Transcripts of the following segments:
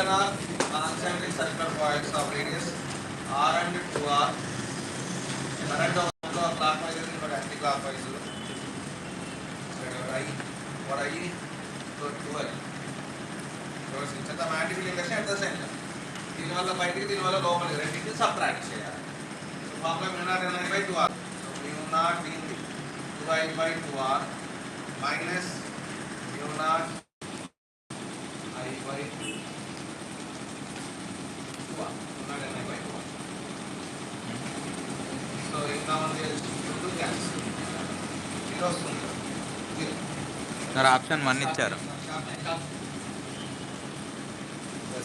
given are concentric circular points of radius r and 2r. Current of clockwise and anti-clockwise. What I so 12. So it's a mathematical integration at the center. దీని వల్ల బయటికి దీని వల్ల లోపలికి రెండింటిని subtract చేయాలి. So formula μ0 n/2r. So μ0 దీనిది 2i/2r minus μ0 i/2r. So ఇంకా ఉంది 2 క్యాన్సిల్. ఇది వస్తుంది. సార్ ఆప్షన్ 1 ఇచ్చారు.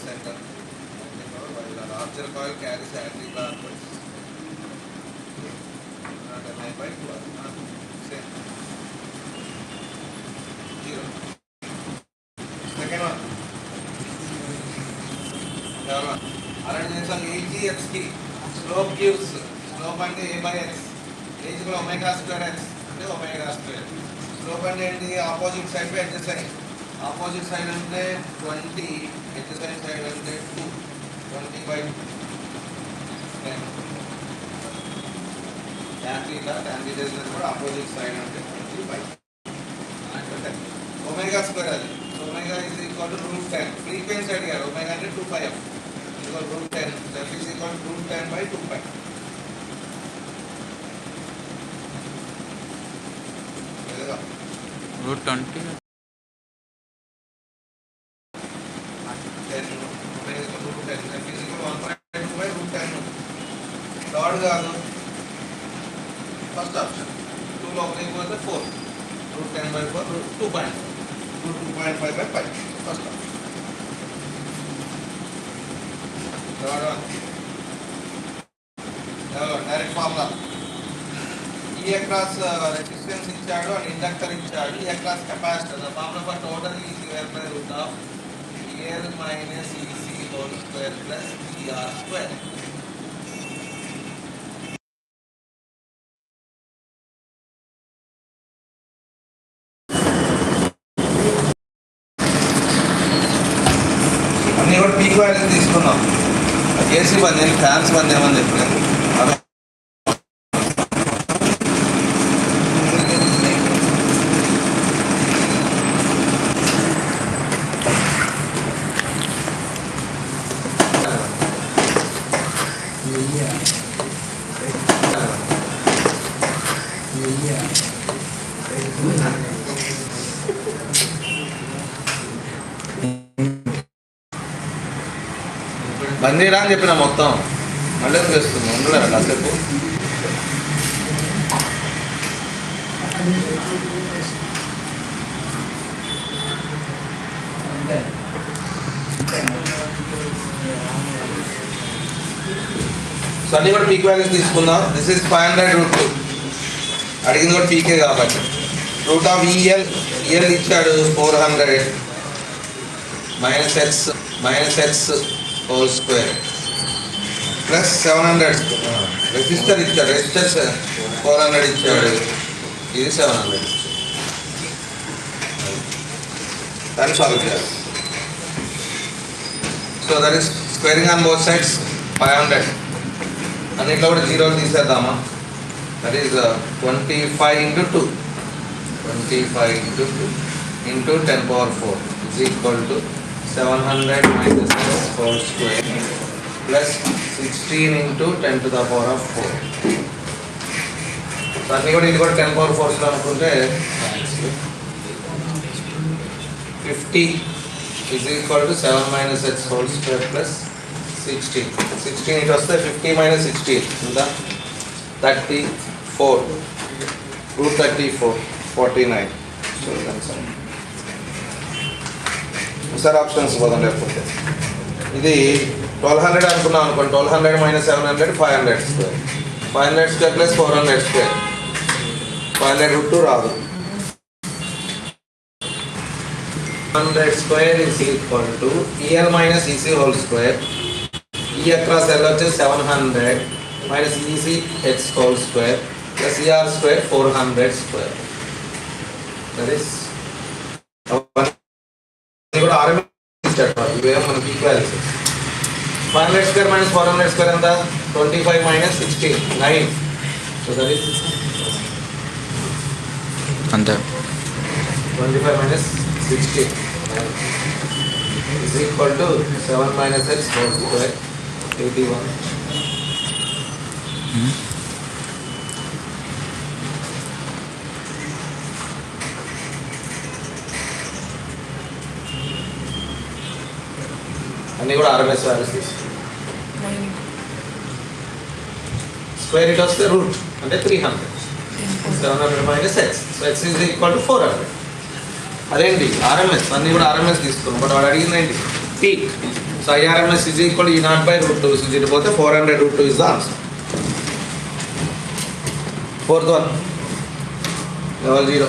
Center. The larger coil carries anti-clockwise. Not n/2r. Same. 0. Second one. Third one. Arrangement AGX ki slope gives slope and a/x. Age ko omega square x. అంటే omega square. Slope and opposite side by adjacent. Opposite side అంటే 20, adjacent side అంటే 2. 20/10. Tan theta కూడా opposite side అంటే 20/10. Omega square అది. Omega is equal to √10. Frequency అడిగారు. Omega అంటే 2πf. Equal to √10. That is equal to √10/2π. √20. Third కాదు, first option 2 లోపలికి పోతే 4 √10/4 2.5 2.5/5 first option. Third one direct formula. ఈ అక్రాస్ రెసిస్టెన్స్ ఇచ్చాడు అండ్ ఇండక్టర్ ఇచ్చాడు. ఈ across capacitor. The formula for total EC by root of EL minus EC whole square plus ER square. అన్నీ కూడా peak values తీసుకున్నాం. AC బంద్ అయింది, fans బంద్ ఏమని చెప్పలేదు. బందీరా అని చెప్పిన మొత్తం మళ్ళీ చేస్తుంది. ఉండలేదు కాసేపు. సో అన్నీ కూడా పీక్ వాల్యూస్ తీసుకుందాం. This is 500√2. అడిగింది కూడా పీకే కాబట్టి. రూట్ ఆఫ్ ఈఎల్ ఇచ్చాడు 400 -x whole square plus 700. Resistor ఇచ్చాడు. రెసిస్టర్స్ 400 ఇచ్చాడు. ఇది 700 దాన్ని సాల్వ్ చేయాలి. So that is squaring on both sides 500. అన్నిట్లో కూడా జీరోలు తీసేద్దామా. That is 25 × 2 25 × 2 × 10⁴ is equal to 700 minus x whole square plus 16 into 10⁴. So అన్నీ కూడా ఇది కూడా 10⁴ అనుకుంటే 50 is equal to 7 minus x whole square plus 16 ఇటు వస్తే 50 minus 16 ఉందా 34 √34 49. సో సార్ ఆప్షన్స్ పోదాం. లేకపోతే ఇది 1200 అనుకున్నాం అనుకోండి. 1200 - 700 500 స్క్వేర్ 500 స్క్వేర్ ప్లస్ 400 స్క్వేర్ 500√2 రాదు. 100 square is equal to EL minus EC whole square. E across L వచ్చేసి 700 minus EC x whole square plus ER square 400 square. That is కూడా RMS ఇవేమో మనకి ఈక్వాలిటీ. 500 square minus 400 square ఎంత? 25 minus 16, 9. So that is అంతే. 25 minus 16, 9 is equal to 7 minus x whole square, 81. అన్నీ కూడా RMS values తీసుకుంటాం. Square it వస్తే route అంటే 300. 700 minus x. So x is equal to 400. అదేంటి RMS, అన్నీ కూడా RMS తీసుకున్నాం. బట్ వాడు అడిగింది ఏంటి? Peak. So IRMS is equal to E0/√2. So ఇది పోతే 400√2 is the answer. Fourth one, level 0.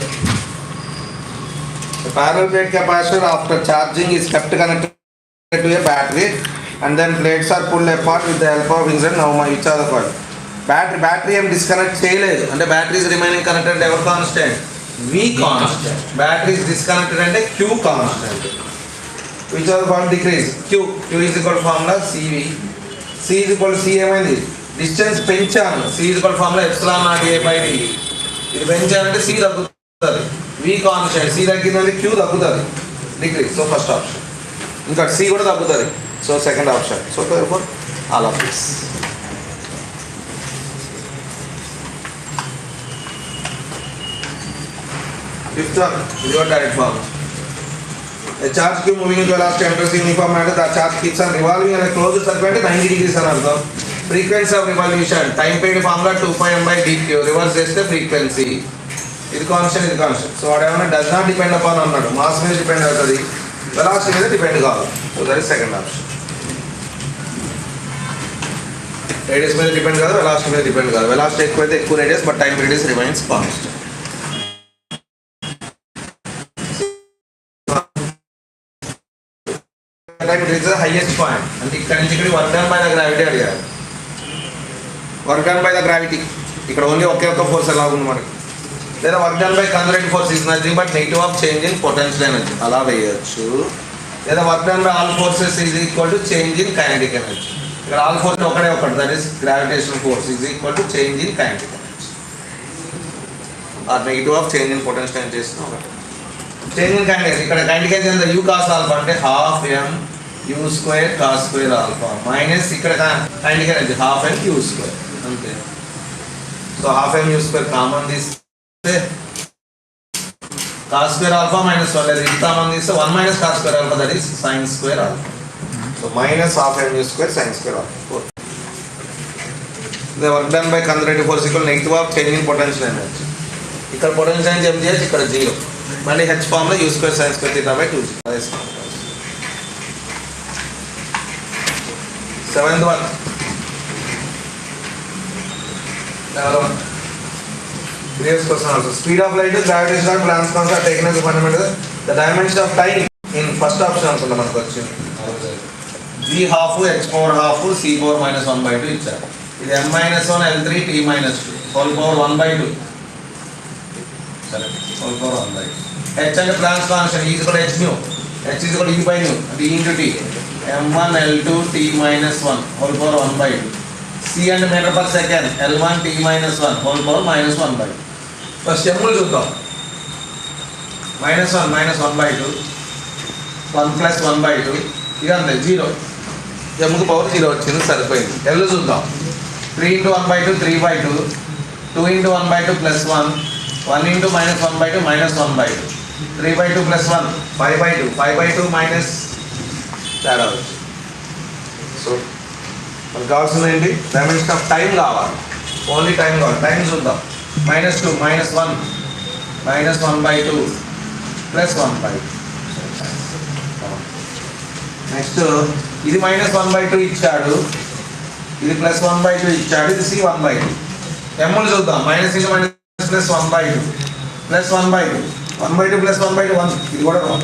The parallel plate capacitor after charging is kept connected to a battery and then plates are pulled apart with the help of insert. Now each other coil. Battery ఏం disconnect చేయలేదు అంటే battery is remaining connected. Ever constant? V constant. Battery is disconnected అంటే Q constant. Which are called decrease? Q is equal formula CV. C is equal C ఏమైంది? Distance పెంచాను. C is equal formula ε0A/d. ఇది పెంచానంటే C తగ్గుతుంది. V constant. C తగ్గిందంటే Q తగ్గుతుంది, decrease. So first option. ఇంకా C కూడా తగ్గుతుంది. So second option. So therefore all of this. Fifth one, your direct form. A charge cube moving into velocity enters the uniform manner. The charge keeps on revolving in a closed circuit 90 degrees అని అర్థం. Frequency of revolution, time period formula 2πm/dq. Reverse చేస్తే frequency. ఇది constant, ఇది constant. So వాడేమన్నా does not depend upon అన్నాడు. Mass మీద depend అవుతుంది, velocity మీద డిపెండ్ కావాలి. So that is second option. Radius మీద డిపెండ్ కాదు, వెలాసిటీ మీద డిపెండ్ కాదు. వెలాసిటీ ఎక్కువైతే ఎక్కువ radius, but time period remains constant. Time it reaches the highest point. అంటే ఇక్కడ నుంచి ఇక్కడ work done by the gravity అడిగారు. Work done by the gravity ఇక్కడ ఓన్లీ ఒకే ఒక ఫోర్స్ ఎలా ఉంది మనకి. లేదా work done by conservative force is nothing but negative of change in potential energy అలా వేయచ్చు. లేదా work done by all forces is equal to change in kinetic energy. ఇక్కడ ఆల్ ఫోర్స్ ఒకటే ఒకటి, that is gravitational force is equal to change in kinetic energy are negative of change in potential energy చేసిన ఒకటి. Change in kinetic ఇక్కడ kinetic energy ఎంత? U cos alpha అంటే ½ m U² cos² alpha minus ఇక్కడ kinetic energy ½ m U². అంతే. So ½ m U² common తీస్తే cos² alpha minus 1 లేదు, ఇది కామన్ తీస్తే 1 minus cos² alpha that is sin² alpha. So minus ½ m U² sin² alpha. The work done by conservative force equal negative of change in potential energy. ఇక్కడ potential energy ఏం చేయొచ్చు? ఇక్కడ 0. మళ్ళీ H form లో U² sin² θ/2. Seventh one. Previous question also. Speed of light, gravitational balance concept are taken as a fundamental. The dimension of time in first option అనుకుంటా మనకు వచ్చింది. G half, h power half, c power minus 1/2 ఇచ్చారు. ఇది m-1 L3 t-2 whole power 1/2. సరే, whole power 1/2. h అంటే planks constant, e is equal to h nu. h is equal to e by nu. అంటే e into t. m1 L2 t-1 whole power 1/2. c and meter per second L1 t-1 whole power minus 1/2. First ఎమ్ములు చూద్దాం. -1 minus 1/2, 1 plus 1/2 ఇక అంతే 0. ఎమ్ముకు power 0 వచ్చింది, సరిపోయింది. ఎల్లు చూద్దాం. 3 into 1/2 3/2, 2 into 1/2 plus 1, 1 into minus 1/2 minus 1/2, 3/2 plus 1 5/2, 5/2 minus తేడా వచ్చింది. సో మనకు కావాల్సింది ఏంటి? డైమెన్షన్ ఆఫ్ టైం కావాలి, ఓన్లీ టైం కావాలి. టైం చూద్దాం. -2 -1 -1/2 ప్లస్ 1/2. నెక్స్ట్ ఇది -1/2 ఇచ్చాడు, ఇది ప్లస్ 1/2 ఇచ్చాడు, ఇది c 1/2. ఎమ్ములు చూద్దాం. -1 ప్లస్ 1/2 ప్లస్ 1/2, 1/2 ప్లస్ 1/2 1, ఇది కూడా 1.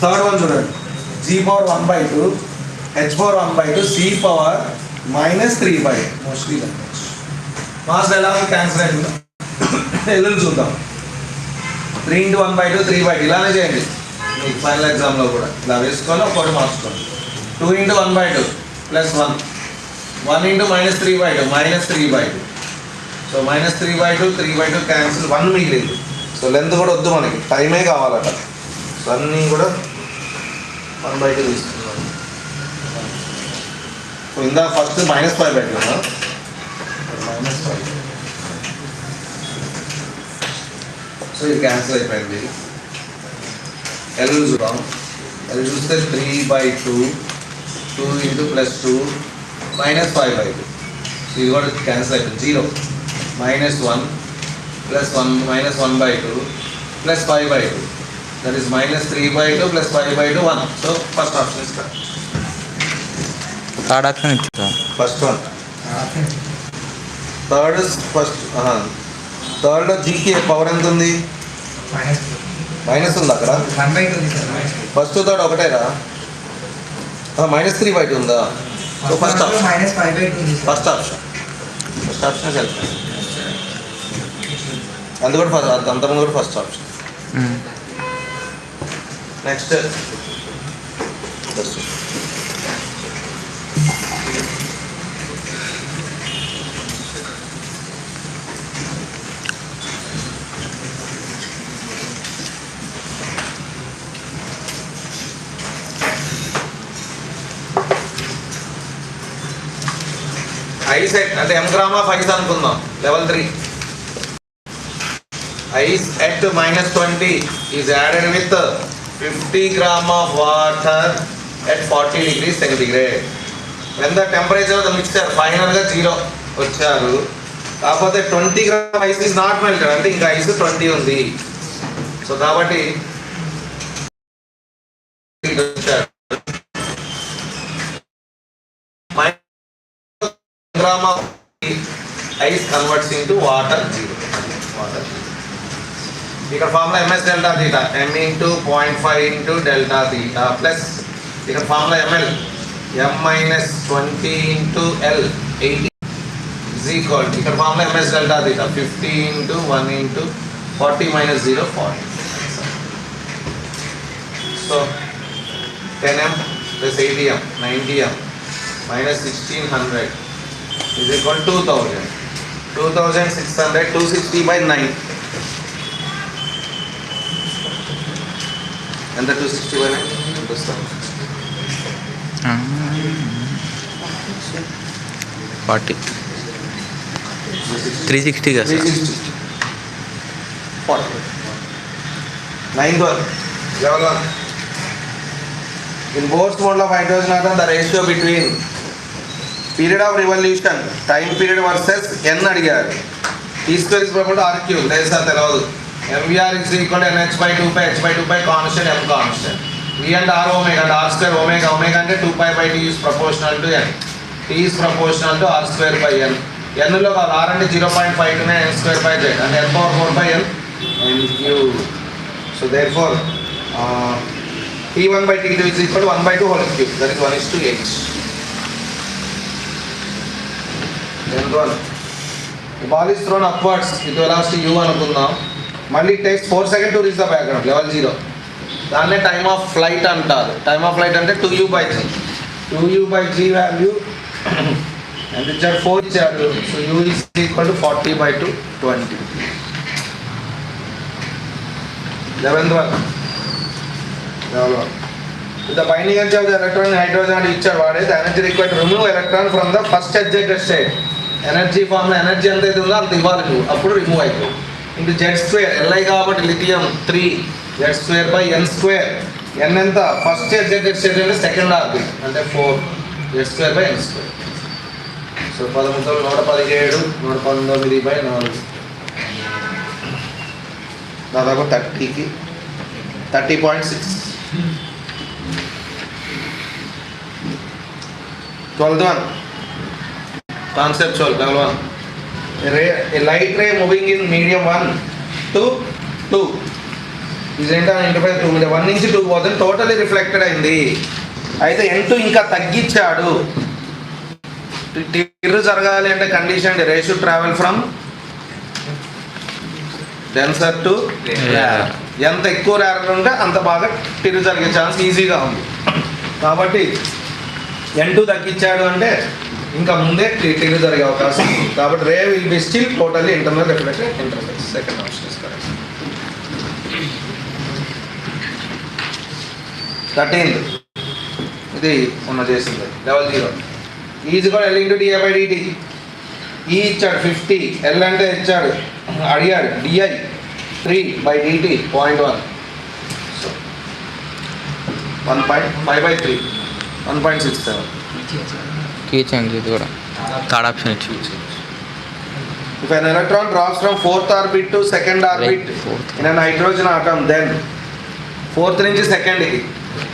థర్డ్ వన్ చూడండి. g power 1/2, h power 1/2, c power -3/2. Mostly mass ఎలా క్యాన్సిల్ అయింది. ఎల్లు చూద్దాం. 3 into 1/2 3/2 ఇలానే చేయండి. మీకు ఫైనల్ ఎగ్జామ్లో కూడా ఇలా వేసుకొని ఒకటి మార్చుకోండి. 2 into 1/2 plus 1, 1 into -3/2 -3/2. So -3/2 3/2 cancel, 1 మిగిలింది. సో లెంత్ కూడా వద్దు మనకి, టైమే కావాలట. సో అన్నీ కూడా 1/2 తీసుకున్నాం. సో ఇందా ఫస్ట్ -5/2 -5. సో ఇది క్యాన్సిల్ అయిపోయింది. L చూద్దాం. L చూస్తే 3/2 2 into +2 -5/2. సో ఇది కూడా క్యాన్సిల్ అయిపోయింది. 0 -1 +1 -1/2 +5/2. That is -3/2 +5/2 1. So first option is correct. Third option ఇచ్చా. First one. Third is first. థర్డ్లో జీకి పవర్ ఎంత ఉంది? మైనస్ ఉంది అక్కడ. First third ఒకటేరా. -3/2 ఉందా? So first option first option self. అది కూడా ఫస్ట్, అంతకుముందు కూడా ఫస్ట్ ఆప్షన్. నెక్స్ట్ ఐస్ అంటే m of ice అనుకుందాం. Level 3 ice at -20 is added with 50 gram of water at 40 degrees centigrade. When the temperature of the mixture final గా 0 వచ్చారు, కాకపోతే 20 gram ice is not melted, అంటే ఇంకా ice 20 ఉంది. So కాబట్టి gram of ice converts into water 0. ఇక్కడ formula ms delta theta, m into 0.5 into delta theta plus ఇక్కడ formula ml m minus 20 into l 80 is equal to ఇక్కడ formula ms delta theta 50 into 1 into 40 minus 0 40. So 10m plus 80m 90m minus 1600 is equal to 2000. 2600 260 by 9. And the 260 by 9 understand? 40 360 కదా 360 40 9th one level 1. In Bohr's model of hydrogen atom, the ratio between period of revolution time period versus n అడిగారు. T square is equal to r cube తెలుసా తెలియదు. mvr is equal to nh by 2 pi h by 2 pi constant m constant. v and r omega and r square omega అంటే 2 pi by t is proportional to n. t is proportional to r square by n. n లో కాదు, r అంటే 0.5 నే n square by z and n power 4 by n cube. So therefore t1 by t2 is equal to 1 by 2 whole cube, that is 1:8. Then one, the ball is thrown upwards with velocity u అనుకుందాం. మళ్ళీ it takes 4 seconds to reach the background level 0. దాన్నే time of flight అంటారు. Time of flight అంటే 2u by g. 2u by g value and ఇచ్చాడు 4 ఇచ్చాడు. So u is equal to 40 by 2 20. 11th one. The binding energy of the electron in hydrogen ఇచ్చాడు వాడే. The energy required to remove electron from the first ejected state. Energy form energy ఎంత అయితే ఉందో అంత ఇవ్వాలి నువ్వు, అప్పుడు రిమూవ్ అవుతుంది. ఇంటూ జెడ్ స్క్వేర్, Li కాబట్టి lithium 3 Z square by n square. n ఎంత? ఫస్ట్ ejected state అంటే సెకండ్ ఆర్బిట్ అంటే 4 Z square by n square. So 13 117 119 బై 4 దాదాపు 30కి 30.6. 12th one, conceptual level 1. A light ray moving in medium 1 to 2 is interface 2 1 నుంచి 2 పోతుంది, totally reflected అయింది. అయితే n2 ఇంకా తగ్గించాడు. టిర్రు జరగాలి అంటే condition ray should travel from denser to ఎంత ఎక్కువ ర్యారర్ ఉంటే అంత బాగా టిరు జరిగే ఛాన్స్ ఈజీగా ఉంది. కాబట్టి N2 తగ్గించాడు అంటే ఇంకా ముందే టిరు జరిగే అవకాశం ఉంది. కాబట్టి ray will be still totally internal reflected interface. Second option is correct. 13th ఇది మొన్న చేసింది లెవెల్ 0. ఈజ్ కూడా L into DI by DT. ఈ ఇచ్చాడు 50, L అంటే ఇచ్చాడు అడిగాడు DI 3/dt 0.1. So 1.5/3 1.67. Key change ఇది కూడా థర్డ్ ఆప్షన్ ఇచ్చి. If an electron drops from 4th orbit to 2nd orbit in an hydrogen atom, then 4th నుంచి 2ndకి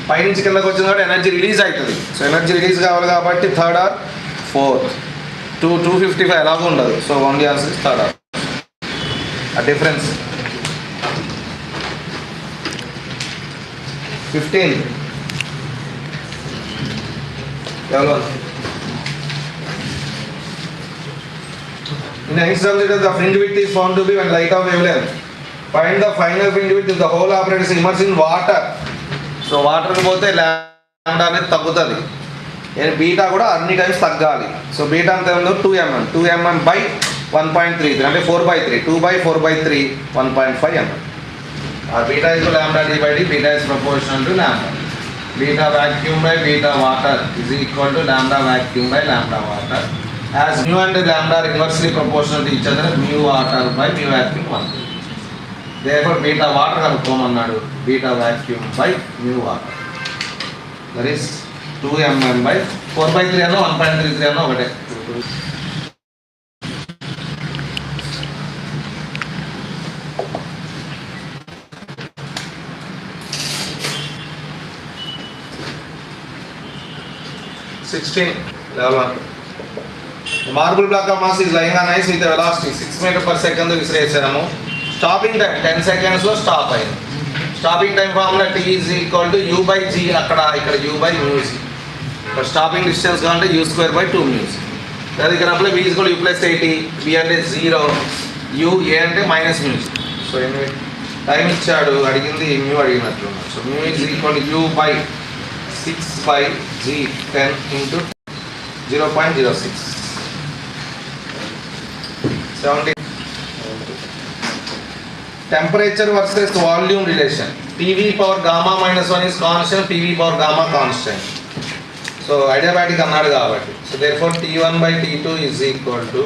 పైనుంచి కిందకి వచ్చిన కాబట్టి ఎనర్జీ రిలీజ్ అవుతుంది. సో ఎనర్జీ రిలీజ్ కావాలి కాబట్టి 3rd or 4th. 255 ఎలాగో ఉండదు. So only answer is 3rd or. ఆ డిఫరెన్స్ 15 ఎవరు in instance the fringe width is found to be when light of wavelength. Find the final fringe width if the whole apparatus is immersed in water. So వాటర్కి పోతే lambda అనేది తగ్గుతుంది. Beta కూడా అన్ని times తగ్గాలి. So beta అంత ఉందో 2mm by 1.33 అంటే 4/3 2/4/3 1.5 mm. Beta is lambda d by d. Beta is proportional to lambda. Beta vacuum by beta water is equal to lambda vacuum by lambda water. As mu and lambda are inversely proportional to each other, mu water by mu vacuum 1. Therefore beta water కనుక్కోమన్నాడు. Beta vacuum by mu water. That is 2mm by 4/3 అన్న 1.33 అన్న ఒకటే. Level 1. The marble block of mass is lying on ice with a velocity 6 meters per second విసిరేసాము. Stopping time 10 seconds stop అయింది. Stopping time formula T is equal to U by G. ఇక్కడ U by mu C. ఇక్కడ stopping distance కావాలంటే U² by 2 mu C. అది ఇక్కడ V is equal to U plus 80. V అంటే 0, U A అంటే minus mu C. So time ఇచ్చాడు, అడిగింది mu అడిగినట్లున్నాడు. So mu is equal to U by 6/G 10 into 0.06 70. Temperature versus volume relation. PV power gamma minus 1 is constant, PV power gamma constant. So adiabatic అన్నాడు కాబట్టి. So therefore T1 by T2 is equal to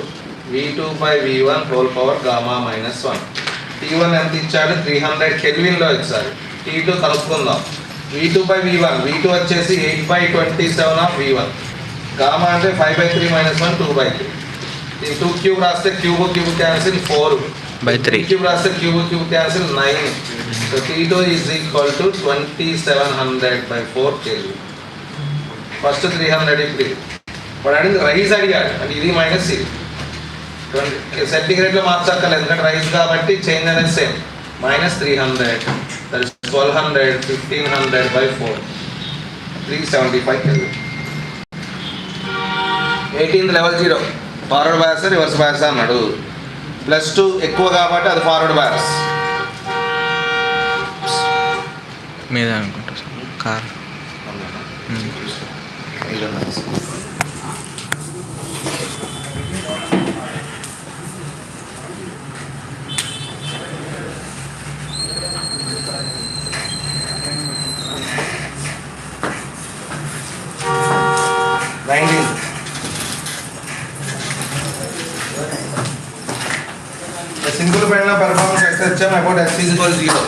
V2 by V1 whole power gamma minus 1. T1 ఎంత ఇచ్చాడు 300 kelvin లో ఇచ్చారు. T2 కలుపుకుందాం. V2 by V1, V2 వచ్చేసి 8/27 of V1. Gamma అంటే 5/3 minus 1 2/3. ఈ 2 క్యూబ్ రాస్తే క్యూబ్ క్యాన్సిల్ 4/3. క్యూబ్ రాస్తే cube cancel 9. So T2 is equal to 2700/4 kelvin. First 300 ఇప్పుడు వాడు అడిగింది రైస్ అడిగాడు అంటే ఇది మైనస్ ఇది సెంటిగ్రేడ్లో మార్చక్కర్లేదు ఎందుకంటే రైస్ కాబట్టి చేంజ్ అనేది same. -300 that is 1200 1500/4 375 Kelvin. 18th level 0 forward bias reverse bias అన్నాడు. +2 ఎక్కువ కాబట్టి అది ఫార్వర్డ్ బయాస్ మీద అనుకుంటా car. Simple pendulum performs SHM about S is equal to 0.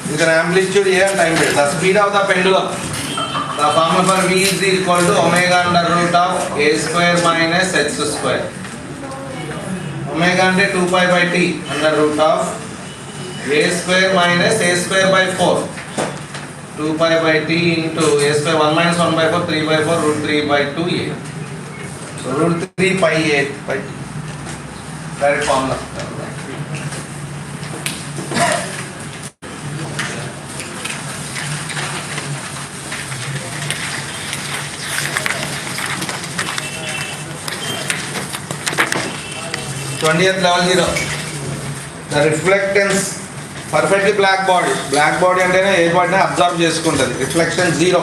You can amplitude A and time base. The speed of the pendulum. The formula for V is equal to omega under root of A square minus H square. Omega అంటే 2π/T under root of A square minus A square by 4. 2π/T into A square 1 minus 1/4 3/4 √3/2A. So √3πA by direct formula. Level 0. The reflectance perfectly black body అంటేనే ఏ బాడీని absorb చేసుకుంటుంది. Reflection zero,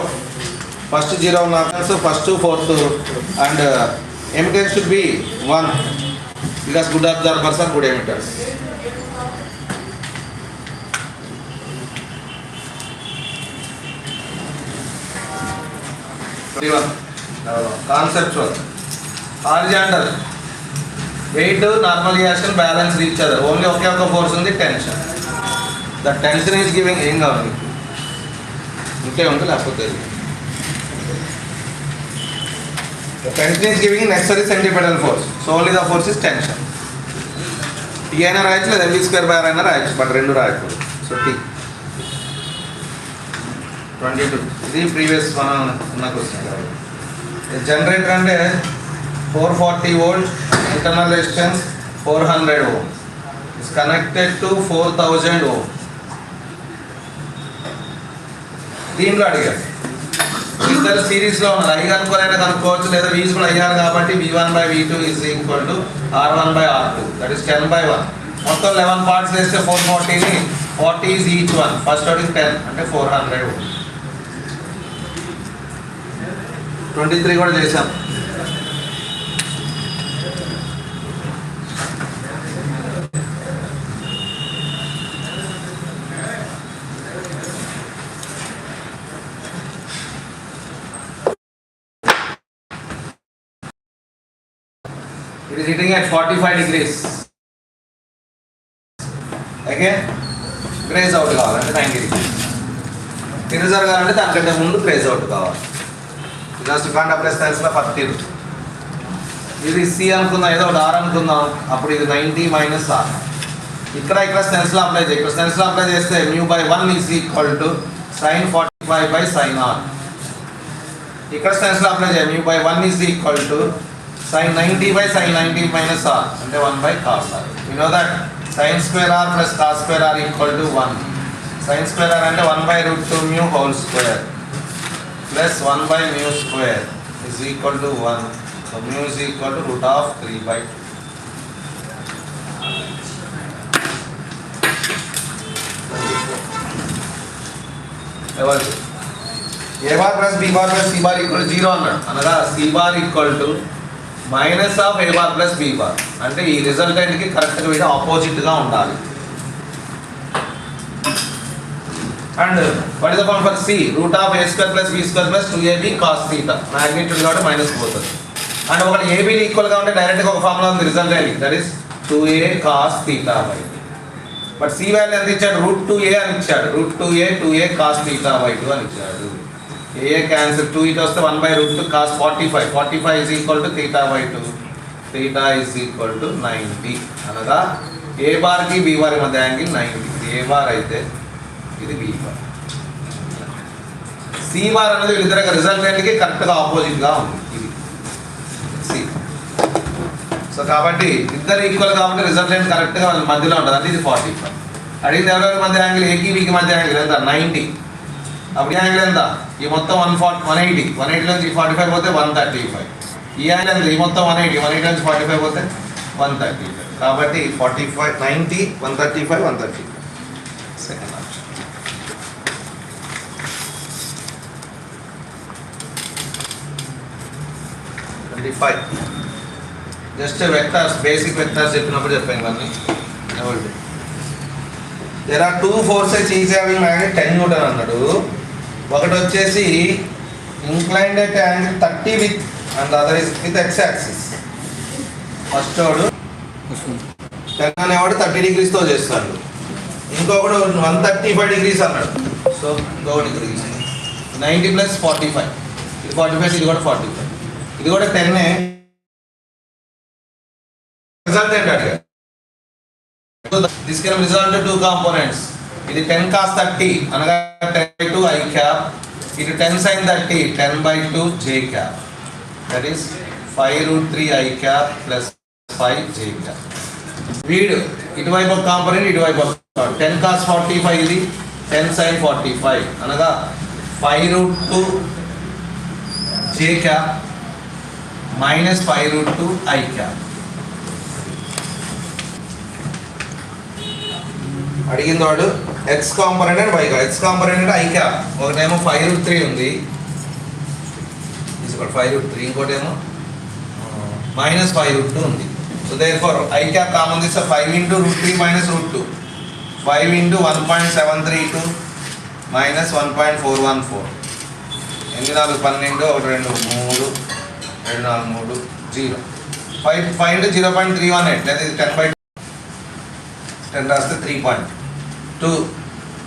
first zero ఉన్న first fourth and emittance should be 1 because good absorbers are good emitters. Conceptual. Horizontal. Weight, normal reaction, balance each other. Only okay of the force in the tension. The tension is giving ఏం కావాలి ఇంకే ఉంటుంది లేకపోతే the tension is giving necessary centripetal force. So only the force is tension. T అయినా రాయొచ్చు లేదా v square bar అయినా రాయొచ్చు, బట్ రెండు రాయకూడదు. So T 22. ఇది ప్రీవియస్ మనం ఉన్న క్వశ్చన్. జనరేటర్ అంటే 440 volt, internal resistance 400 ohm is connected to 4000 ohm. దీంట్లో అడిగారు ఇద్దరు సిరీస్లో ఉన్నారు. ఐ కనుక్కోలేదా కనుక్కోవచ్చు, లేదా వీస్ కూడా అయ్యారు కాబట్టి V1/V2 is equal to R1/R2, that is 10/1. మొత్తం 11 పార్ట్స్ వేస్తే 440ని 40 is each one. ఫస్ట్ ఒకటి 10 అంటే 400 ohm. 23 కూడా చేసాం. It is hitting at 45 degrees. Again, graze out కావాలంటే 90 degrees. ఇన్రిజర్వ్ కావాలంటే దానికంటే ముందు గ్రేజ్ అవుట్ కావాలి. జస్ట్ కాంట్ అప్లైస్ లో 40. ఇది సి అనుకుందాం, ఏదో ఒకటి ఆర్ అనుకుందాం. అప్పుడు ఇది 90 మైనస్ ఆర్. ఇక్కడ సెన్స్ లో అప్లై చేయి. ఇక్కడ సెన్స్ లో అప్లై చేస్తే μ/1 is equal to sin 45/sin r. ఇక్కడ సెన్స్ లో అప్లై చేయి. μ/1 is equal to sin 90/sin 90 minus r అంటే 1/cos r. You know that sin square r plus cos square r equal to 1. sin square r అంటే 1/√2 mu whole square plus 1/mu square is equal to 1. So mu is equal to root of 3/2. A bar plus B bar plus C bar equal to 0 అన్నాడు. అనగా C bar equal to minus of A bar plus B bar. అంటే ఈ resultant కి కరెక్ట్గా వీడు opposite గా ఉండాలి. And what is the form for C? Root of A square plus B square plus 2AB cos theta. Magnitude కాబట్టి minus పోతుంది. And ఒకటి AB ఈక్వల్ గా ఉంటే డైరెక్ట్ గా ఒక ఫార్ములా ఉంది resultant, that is 2A cos theta by 2. But C value ఎంత ఇచ్చాడు? √2A అని ఇచ్చాడు. √2A cos theta by 2 అని ఇచ్చాడు. A క్యాన్సిల్, 2 ఇటు వస్తే 1/√2 cos 45. 45 is equal to theta by 2. Theta is equal to 90. అనగా A బార్ కి B బార్ మధ్య యాంగిల్ 90. A బార్ అయితే ఇది B బార్. C బార్ అనేది వీళ్ళిద్దరి రిజల్టెంట్ కి కరెక్ట్ గా ఆపోజిట్ గా ఉంది. ఇది C. సో కాబట్టి ఇద్దరు ఈక్వల్ కాబట్టి రిజల్టెంట్ కరెక్ట్ గా వాళ్ళ మధ్యలో ఉంటుంది. అంటే ఇది 45. అడిగింది ఎవరెవరి మధ్య యాంగిల్? ఏకి వీకి మధ్య యాంగిల్ ఎంత? 90. అప్పుడు ఈ యాంగిల్ ఎంత? ఈ మొత్తం 180. 180 నుంచి 45 పోతే 135. ఈ యాంగిల్ ఎంత? ఈ మొత్తం 180 నుంచి 45 పోతే 135. కాబట్టి 45, 90, 135, 135. Second option. 25. Just vectors, basic vectors చెప్పినప్పుడు చెప్పాను ఇవన్నీ. There are 2 forces each having magnitude 10 Newton అన్నాడు. ఒకటి వచ్చేసి inclined at angle 30 with and other is with x axis. First వాడు 10 అనేవాడు 30 degrees తో చేస్తాడు. ఇంకొకడు 135 degrees అన్నాడు. సో ఇంకొకటి 90 + 45. ఇది 45, ఇది కూడా 45. ఇది కూడా 10. రిజల్టెంట్ అడిగారు. This can result to 2 components. ఇది 10 cos 30 అనగా 10/2 I cap. ఇది 10 sin 30 10/2 J cap. That is 5√3 I cap plus 5 J cap. వీడు ఇటువైపు ఒక కాంపోనెంట్, ఇటువైపు ఒక 10 cos 45 ఇది 10 sin 45 అనగా 5√2 J cap minus 5√2 I cap. అడిగిన వాడు X component and Y X component అంటే ఐ క్యాప్, ఒకటేమో 5√3 ఉంది, ఇక్కడ 5√3, ఇంకోటేమో -5√2 ఉంది. So therefore I cap common తీస్తే 5 × √3 -√2, 5 × 1.732 -1.414, 8 4 12, 1 2 3, 2 4 3 0, 5 × 0.318, లేదా ఇది 10 రాస్తే 3.2,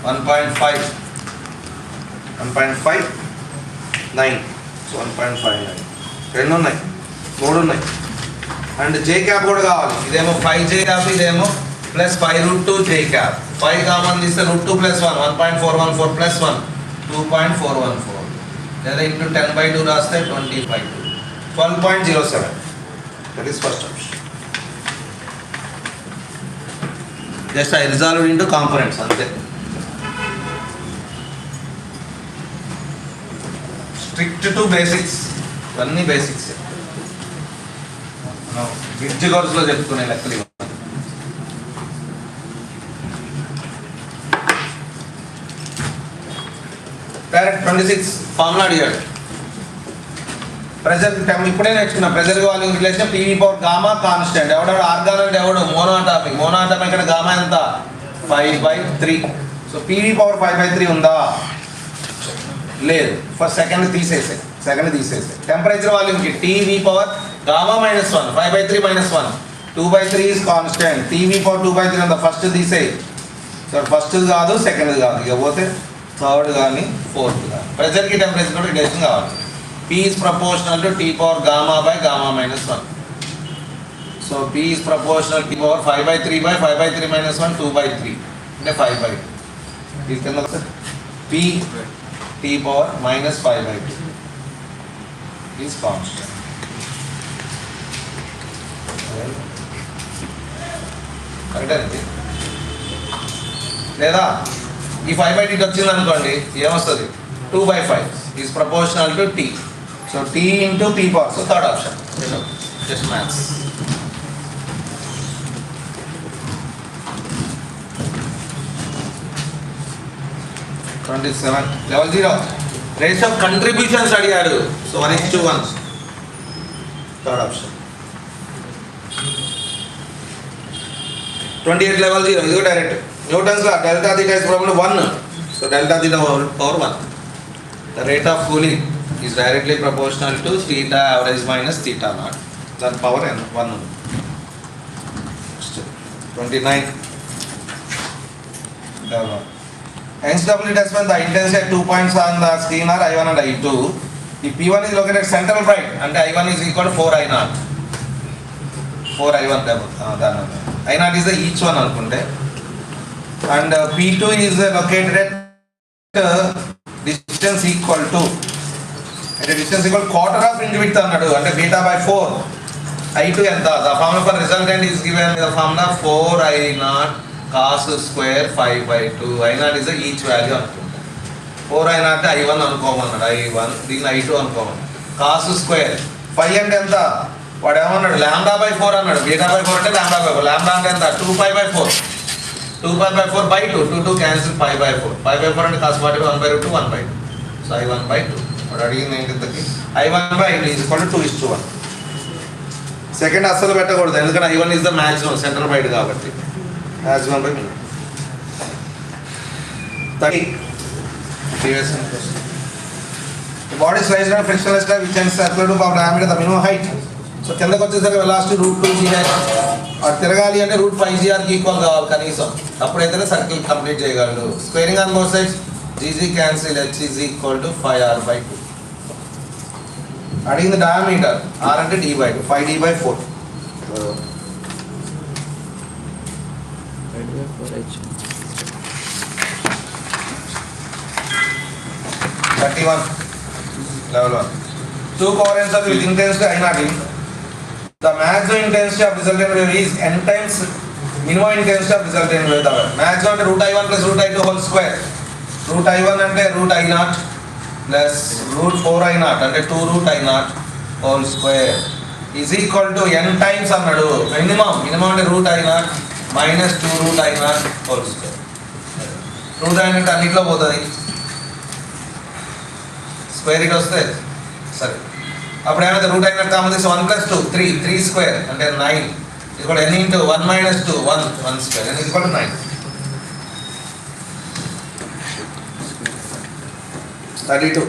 1.5, 1.59, సో 1.59, రెండు ఉన్నాయి, మూడు ఉన్నాయి. అండ్ జే క్యాప్ కూడా కావాలి, ఇదేమో 5J క్యాప్, ఇదేమో +5√2 J క్యాప్. 5 కామన్ తీస్తే √2 + 1, 1.414 + 1, 2.414, లేదా ఇంటూ 10/2 రాస్తే 20/2, 12.07. That is first option. Just I resolved into components అంతే. స్ట్రిక్ట్ టు బేసిక్స్, ఇవన్నీ బేసిక్స్. బ్రిడ్జ్ కోర్సులో చెప్పుకునే లెక్కలు ఇవన్నీ. డైరెక్ట్ 26 ఫార్ములా అడిగాడు. ప్రెజర్ ఇప్పుడే నేర్చుకున్నా. Pressure volume relation PV power gamma constant. ఎవడెవడు ఆర్గాన్ అంటే ఎవడు మోనోటాపిక్. మోనోటాపిక్ అంటే గామా ఎంత 5/3. సో PV పవర్ 5/3 ఉందా? లేదు. ఫస్ట్ సెకండ్ తీసేసే. టెంపరేచర్ వాల్యూమ్కి TV power gamma -1, 5/3 -1, 2/3 is constant. TV power 2/3 ఉందా? ఫస్ట్ తీసేయి. సో ఫస్ట్ కాదు, సెకండ్ కాదు, ఇక పోతే థర్డ్ కానీ ఫోర్త్ కానీ. ప్రెజర్కి టెంపరేచర్ కూడా రిలేషన్ కావాలి. P is proportional to T power gamma by gamma -1. So P is proportional to T power 5/3 by 5/3 -1, 2/3, అంటే 5/2. ఇది కింద P T power -5/2 is constant. Correct అండి. లేదా ఈ 5/2 వచ్చింది అనుకోండి, ఏమొస్తుంది? 2/5 is proportional to T. So T into P power. So third option. Just maths. Level 0. Ratio of contributions అడిగాడు. So 1:1. Third option. 28 level 0. ఇది direct. Newton's law. Delta theta is probably 1. So delta theta power 1. The rate of cooling is directly proportional to theta average minus theta naught. That power n 1. 29. NCW test when the intensity at 2 points on the screen are I1 and I2. If P1 is located at central right and I1 is equal to 4I0. 4I1 I0 is the each one anukunte. And P2 is located at distance equal to quarter of inch width అన్నాడు, అంటే β/4. I2 ఎంత? The formula for resultant is given the formula 4I0 cos square 5/2. I0 is the each value అనుకుంటా. 4I0 అంటే I1 అనుకోమన్నాడు, I1 దీన్ని I2 అనుకోమన్నాడు. cos square 5 అంటే ఎంత? వాడు ఏమన్నాడు? λ/4 అన్నాడు. β/4 అంటే λ/4. λ అంటే ఎంత? 2π/4. 2π/4/2. 2 cancel 5/4. 5/4 అంటే cos 45 1/2 1/2. So I1/2. వాడు అడిగింది ఏంటి? I1/2 is equal to 2:1. Second అస్సలు పెట్టకూడదు, ఎందుకంటే I1 is the maximum centre బయట కాబట్టి. maximum by minimum. 30. Previous question. The body is raised on frictionless slab which ends circular tube of diameter the minimum height. So కిందకి వచ్చేసరికి velocity √2g అది తిరగాలి అంటే √5gr ఈక్వల్ కావాలి కనీసం, అప్పుడైతేనే circle complete చేయగలడు. Squaring on both sides gg cancel, h is equal to 5r/2. అడిగింది diameter, r అంటే d/2, 5d/4. 31 level 1. Two power ends with intensity I0. The maximum intensity of resultant wave is n times minimum intensity of resultant wave. Maximum అంటే √I1 plus √I2 whole square. √I1 అంటే √I0 plus √4I0 అంటే 2√I0 whole square is equal to n times అన్నాడు. Minimum అంటే √I0 minus 2√I0 whole square. Route అయినట్టు అన్నింటిలో పోతుంది, square it వస్తే సరే. అప్పుడు ఏమైతే రూట్ అయినట్టు కామన్ తీసి 1 + 2 3 3 స్క్వేర్ అంటే 9 ఇది కూడా n × 1 - 2 1 1 square n = 9. 32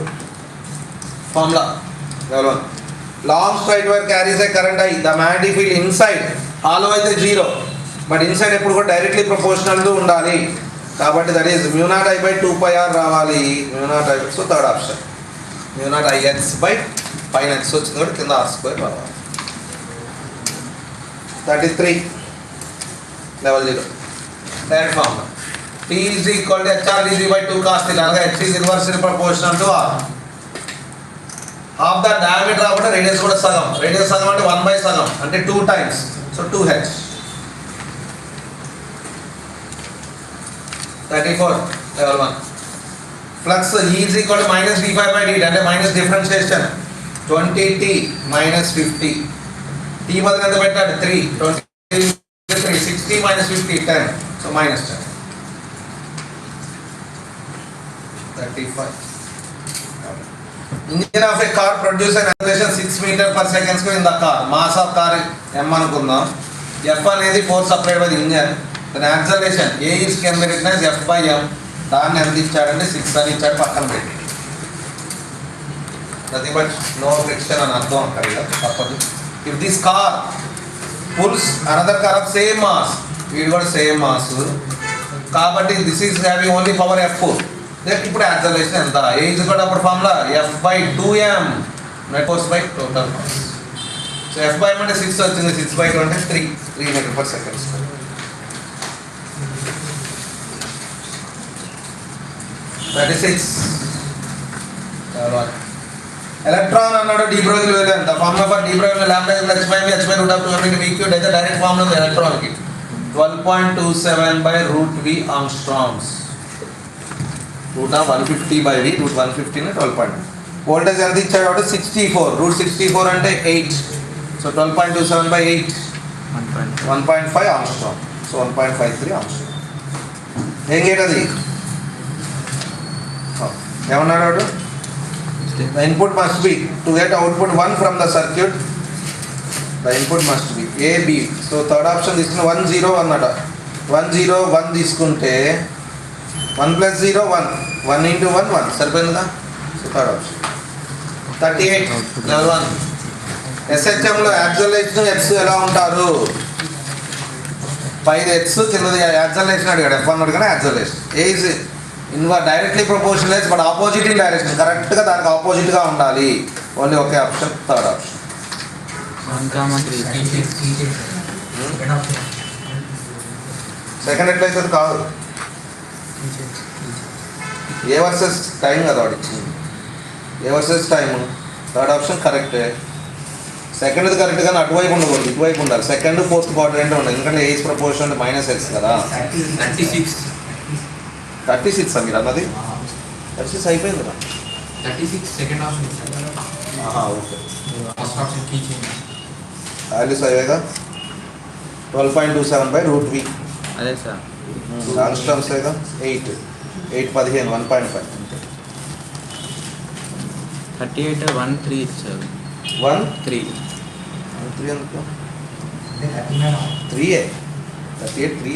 formula level 1. Long straight wire carries A current I. The magnetic field inside hollow అయితే 0 బట్ ఇన్సైడ్ ఎప్పుడు కూడా డైరెక్ట్లీ ప్రపోర్షనల్ టు ఉండాలి కాబట్టి దట్ ఈస్ μ0I/2πr రావాలి. μ0I, సో థర్డ్ ఆప్షన్ μ0Ix/πైన x వచ్చింది కూడా కింద r² రావాలి. 33 level 0 direct formula P = HRdg/2 cos θ అనగా x is inversely proportional to r. Half the diameter కాబట్టి రేడియస్ కూడా సగం, రేడియస్ సగం అంటే 1/సగం అంటే 2 times, so 2h. 34 level 1 flux E = -dϕ/dt అంటే మైనస్ డిఫరెన్షియేషన్ 20t - 50. t బదులు ఎంత పెట్టాడు 3 20 3 60 - 50 10, so -10. 35 engine of a car produce an acceleration 6 meters per second in the car. Mass of car m అనుకుందాం. f అనేది force applied by the engine, దాని acceleration a is can be written as f/m. దాన్ని ఎంత ఇచ్చాడంటే 6 అని ఇచ్చాడు, పక్కన పెట్టి నథింగ్ బట్ నో ఫ్రిక్షన్ అని అర్థం అక్కడ తప్పదు. If this car pulls another car of same mass, వీడు కూడా సేమ్ మాస్ కాబట్టి this is having only power f4. ఇప్పుడు యాక్సలరేషన్ ఎంత a is కూడా అప్పుడు formula f/2m net force by total mass. So f/m అంటే 6 వచ్చింది, 6/2 అంటే 3 మీటర్ పర్ సెకండ్. 36 ఎలక్ట్రాన్ అన్నాడు డి బ్రోగ్లీ వాల్యూ ఎంత? Formula for de Broglie lambda = h/v/√2m * v3 direct formula ఉంది ఎలక్ట్రాన్ కి 12.27/√v ఆంగ్స్ట్రామ్స్. రూట్ 150/v రూట్ 150 ని 12. వోల్టేజ్ ఎంత ఇచ్చాడు కాబట్టి 64 √64 అంటే 8, సో 12.27/8 1.5 ఆంగ్స్ట్రామ్, సో 1.53 ఆంగ్స్ట్రామ్. ఏం గేట్ అది ఏమన్నాడు వాడు? The input must be to get output 1 from the circuit. The input must be A, B. So third option తీసుకుని 1 0 అన్నట. 1 0 1 తీసుకుంటే 1 + 0 1 1 × 1 1 సరిపోయిందిగా. So third option. 38 level 1 SHM లో యాక్సలరేషన్ x ఎలా ఉంటారు? పైది x కిందది యాక్సలరేషన్ అడిగాడు, f అన్నాడు కానీ acceleration A is directly proportional but opposite in direction, కరెక్ట్గా దానికి ఆపోజిట్గా ఉండాలి. ఓన్లీ ఒకే ఆప్షన్ థర్డ్ ఆప్షన్. సెకండ్ ఎట్లయితే కాదు, ఏ వర్సెస్ టైం కదా వాడు ఇచ్చింది, ఏ వర్సెస్ టైం. థర్డ్ ఆప్షన్ కరెక్టే. సెకండ్ది కరెక్ట్ కానీ అటువైపు ఉండకూడదు, ఇటువైపు ఉండాలి. సెకండ్ ఫోర్త్ క్వాడ్రంట్ ఉండాలి, ఎందుకంటే ఏజ్ ప్రపోర్షన్ -x కదా. 36 మీరు అన్నది 36 అయిపోయింది కదా. 36 second option. Okay first option key change. Values అయ్యేగా 12.27/√v అదే సార్. ఆంగ్స్ట్రామ్స్ అయ్యేగా 8 15 1.5 38 1 3 ఇచ్చారు. 1 3 3 ఎందుకు 3 38 3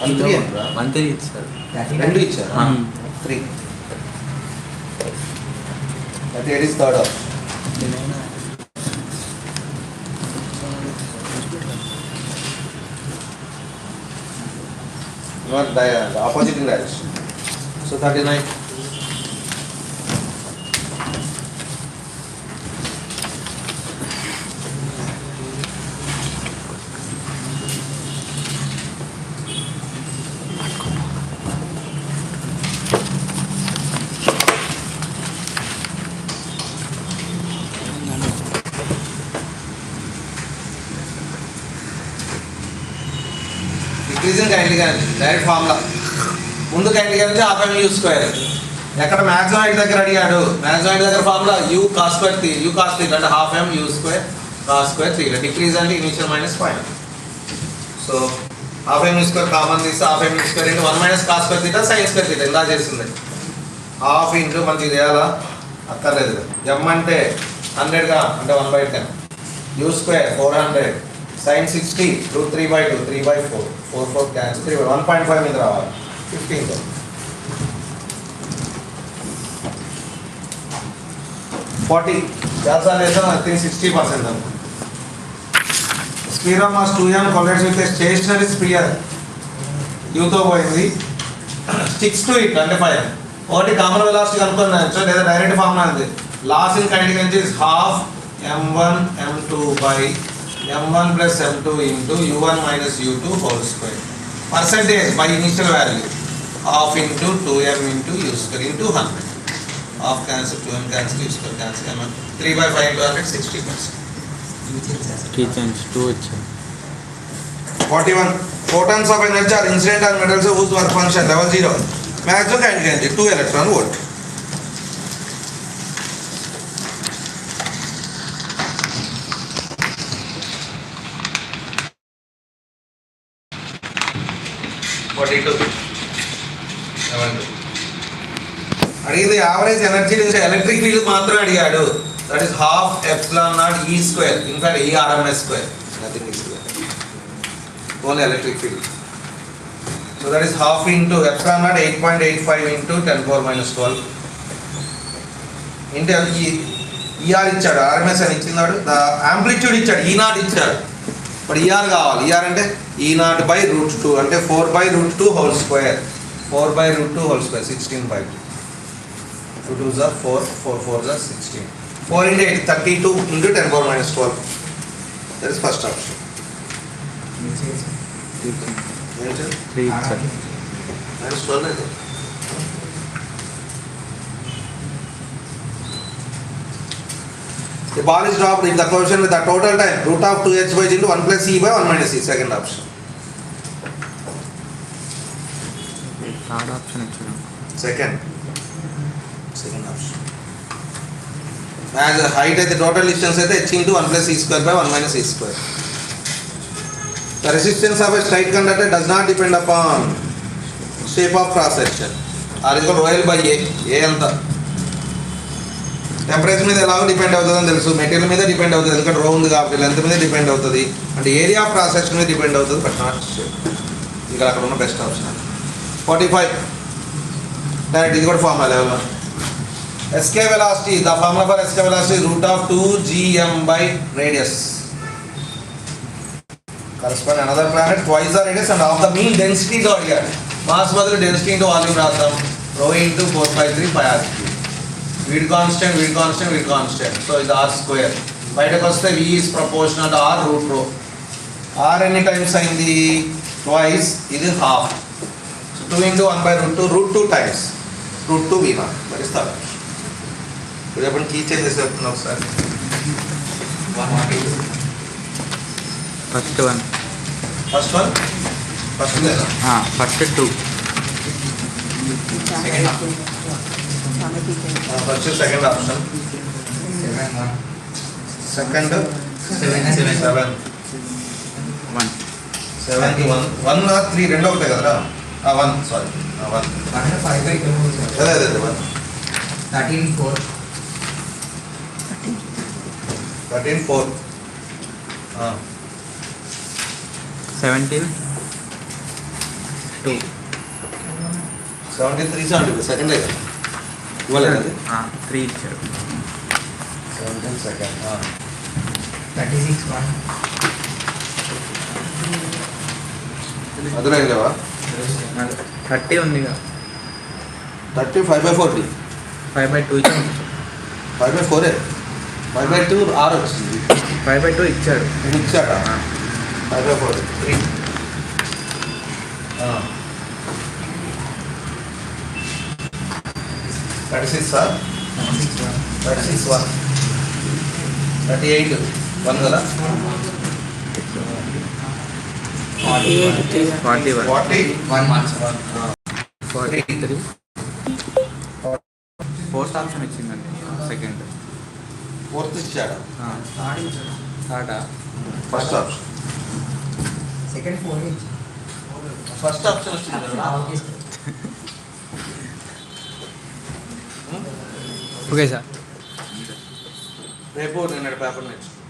1 3 1 3 ఇచ్చారు. 2 ఇచ్చారు 3. 38 is third option. Not the opposite in direction. So 39. Decreasing kindly కానీ డైరెక్ట్ ఫార్ములా ముందు కైండ్లీ కానీ ½ m² ఎక్కడ మ్యాక్సిమైడ్ దగ్గర అడిగాడు. మ్యాక్సిమైడ్ దగ్గర formula u cos² u cos θ అంటే ½ m u² cos² θ. డిక్రీజ్ అంటే initial minus final. So half m square common తీస్తే half m square into 1 minus cos square theta sine square theta ఇలా చేస్తుంది. హాఫ్ ఇంటూ మనకి ఇది చేయాలా అక్కర్లేదు. m అంటే 100గా అంటే 1/10 u స్క్వేర్ 400 sin 60 √3/2 3/4 4 క్యాన్సిల్ 3 1.5 మీద రావాలి 15 40 చాలా లేదా ఐ థింక్ 60% అనుకో. Sphere of mass 2m collides with stationary sphere u తో పోయింది స్టిక్స్ టు ఇట్ అంటే 5 ఒకటి కామన్ వెలాసిటీ కనుక్కున్నాను లేదా డైరెక్ట్ ఫార్ములా ఉంది. Loss in kinetic energy is half m1 m2 by m1 plus m2 into u1 minus u2 whole square. Percentage by initial value half into 2m into u square into 100. Half cancel 2m cancel u square cancel m 3/5 into 100 60%. key change 2 వచ్చాయి. 41 photons of energy are incident on metals whose work function level 0 maximum kinetic energy 2 electron volt. అడిగింది average energy నుంచి electric field మాత్రం అడిగాడు. That is half epsilon naught E square in fact E RMS square nothing E square only electric field. So that is half into epsilon naught 8.85 into 10⁻⁻12 into ER ఇచ్చాడు RMS అని ఇచ్చినాడు. Amplitude ఇచ్చాడు ఈ not ఇచ్చాడు. ఇప్పుడు ER కావాలి. ER అంటే E0/√2 అంటే 4/√2 whole square 4/√2 whole square 16/2 2 2s are 4 4 4s are 16 4 into 8 32 into 10⁻⁻12. That is first option. 3 ఇచ్చారు. Minus 12 అయితే the ball is dropped in the question with the total time root of 2h by into 1 plus e by 1 minus e. Second option. Third option ఇచ్చారు. Second option. As a height at the total distance at h into 1 plus e square by 1 minus e square. The resistance of a straight conductor does not depend upon shape of cross section. R is equal to ρl by a. A anta temperature మీద ఎలాగో depend అవుతుందని తెలుసు. Material మీద depend అవుతుంది ఎందుకంటే రో ఉంది కాబట్టి లెంత్ మీద డిపెండ్ అవుతుంది అంటే ఏరియా ఆఫ్ క్రాస్ సెక్షన్ మీద డిపెండ్ అవుతుంది బట్ నాట్ ఇక్కడ అక్కడ ఉన్న బెస్ట్ ఆప్షన్. 45 డైరెక్ట్ ఇది కూడా formula level 1. Escape velocity the formula for escape velocity root of 2gm by radius correspond another planet twice the radius and of the mean density తో అడిగాడు. Mass బదులు density into volume రాద్దాం. Rho into 4/3 pi r cube. వీడ్ constant so ఇది r square. బయటకు వస్తే v is proportional to r root rho. r ఎన్ని times అయింది ట్వైస్ ఇది half. So 2 into 1/√2 √2 times √2 v0 that is third. ఇప్పుడు చెప్పండి కీ చేంజెస్ చెప్తున్నా ఒకసారి. ఫస్ట్ వన్ ఫస్ట్ లేదా first 2 first second option. Second 7 కి 1 3 రెండు ఒకటే కదరా 1 సారీ 1 అదే 1 13 4 17 2 73 సెకండ్ ఇవ్వలేదు అది 3 ఇచ్చారు. 17 సెకండ్ 36 1 అదులో ఏం లేవా 30 ఉందిగా 30 5/40 5/2 ఇచ్చారు. 5/4 5/2 r వచ్చింది 5/2 ఇచ్చాడు. ఇది ఇచ్చాట 5/4 3 36 సార్ 36 1 38 1 కదా 41 40 1 marks 43 ఫోర్త్ ఆప్షన్ ఇచ్చిందండి. సెకండ్ ఫోర్త్ ఇచ్చాడా థర్డా first option second 4 inch first option వచ్చింది కదా. Okay sir. Okay sir. రేపు నిన్నటి పేపర్ నేర్చుకో.